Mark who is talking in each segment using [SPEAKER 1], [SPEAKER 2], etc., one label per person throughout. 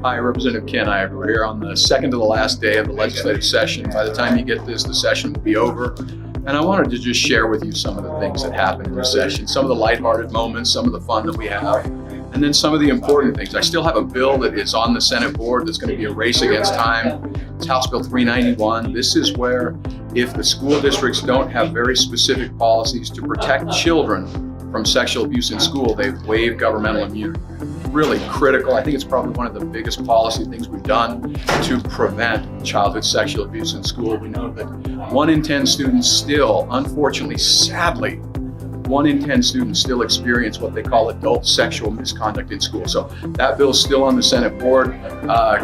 [SPEAKER 1] Hi, Representative Ken Ivory here on the second to the last day of the legislative session. By the time you get this, the session will be over. And I wanted to just share with you some of the things that happened in the session, some of the lighthearted moments, some of the fun that we have, and then some of the important things. I still have a bill that is on the Senate board that's going to be a race against time. It's House Bill 391. This is where if the school districts don't have very specific policies to protect children from sexual abuse in school, they've waived governmental immunity. Really critical. I think it's probably one of the biggest policy things we've done to prevent childhood sexual abuse in school. We know that 1 in 10 students still, unfortunately, sadly, 1 in 10 students still experience what they call adult sexual misconduct in school. So that bill's still on the Senate board.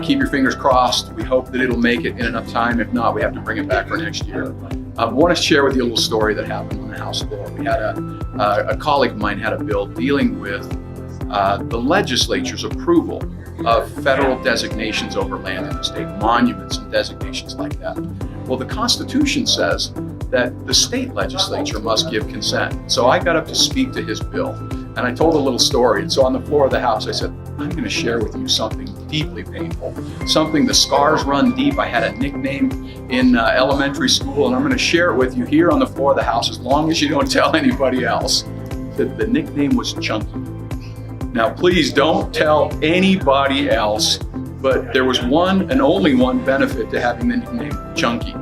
[SPEAKER 1] Keep your fingers crossed. We hope that it'll make it in enough time. If not, we have to bring it back for next year. I want to share with you a little story that happened on the House floor. We had a colleague of mine had a bill dealing with the legislature's approval of federal designations over land in the state, monuments and designations like that. Well, the Constitution says that the state legislature must give consent. So I got up to speak to his bill, and I told a little story. And so on the floor of the House, I said, I'm going to share with you something deeply painful, something the scars run deep. I had a nickname in elementary school, and I'm going to share it with you here on the floor of the House as long as you don't tell anybody else. The nickname was Chunky. Now, please don't tell anybody else, but there was one and only one benefit to having the nickname Chunky.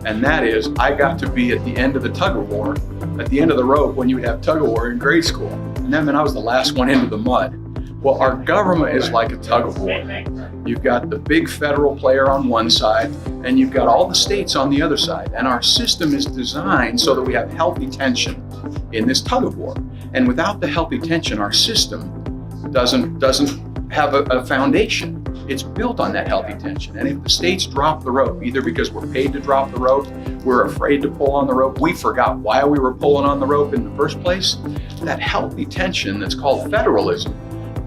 [SPEAKER 1] And that is, I got to be at the end of the Tug O War, at the end of the rope when you would have Tug O War in grade school. And that meant I was the last one into the mud. Well, our government is like a tug of war. You've got the big federal player on one side, and you've got all the states on the other side. And our system is designed so that we have healthy tension in this tug of war. And without the healthy tension, our system doesn't have a foundation. It's built on that healthy tension. And if the states drop the rope, either because we're paid to drop the rope, we're afraid to pull on the rope, we forgot why we were pulling on the rope in the first place, that healthy tension that's called federalism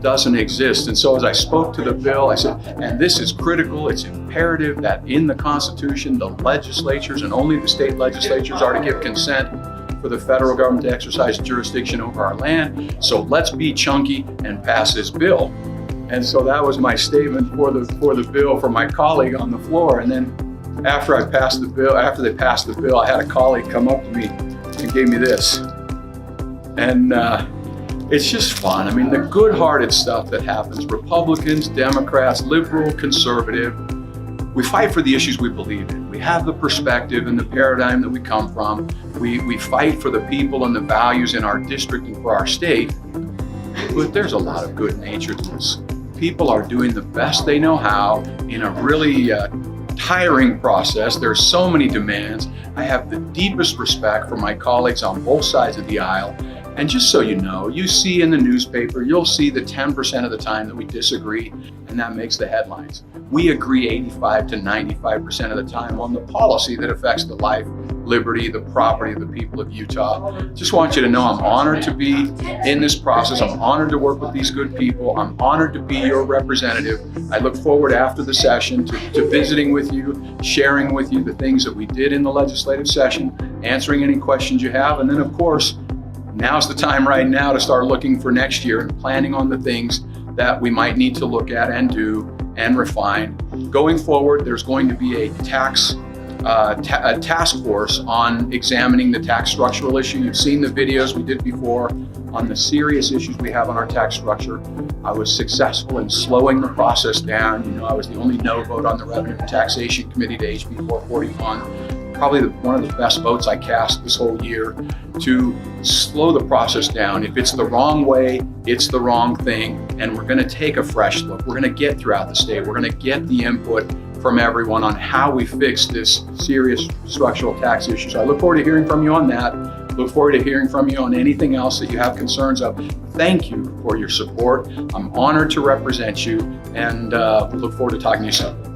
[SPEAKER 1] doesn't exist. And so as I spoke to the bill, I said, and this is critical, it's imperative that in the Constitution, the legislatures and only the state legislatures are to give consent for the federal government to exercise jurisdiction over our land. So let's be chunky and pass this bill. And so that was my statement for the bill for my colleague on the floor. And then after they passed the bill, I had a colleague come up to me and gave me this. And it's just fun. I mean, the good-hearted stuff that happens, Republicans, Democrats, liberal, conservative, we fight for the issues we believe in. We have the perspective and the paradigm that we come from. We fight for the people and the values in our district and for our state. But there's a lot of good nature to this. People are doing the best they know how in a really tiring process. There's so many demands. I have the deepest respect for my colleagues on both sides of the aisle. And just so you know, you see in the newspaper, you'll see the 10% of the time that we disagree, and that makes the headlines. We agree 85 to 95% of the time on the policy that affects the life, liberty, the property of the people of Utah. Just want you to know I'm honored to be in this process. I'm honored to work with these good people. I'm honored to be your representative. I look forward after the session to visiting with you, sharing with you the things that we did in the legislative session, answering any questions you have, and then of course, now's the time right now to start looking for next year and planning on the things that we might need to look at and do and refine. Going forward, there's going to be a task force on examining the tax structural issue. You've seen the videos we did before on the serious issues we have on our tax structure. I was successful in slowing the process down. You know, I was the only no vote on the Revenue and Taxation Committee to HB 441. Probably one of the best votes I cast this whole year to slow the process down. If it's the wrong way, it's the wrong thing, and we're gonna take a fresh look. We're gonna get throughout the state. We're gonna get the input from everyone on how we fix this serious structural tax issue. So I look forward to hearing from you on that. Look forward to hearing from you on anything else that you have concerns of. Thank you for your support. I'm honored to represent you, and look forward to talking to you soon.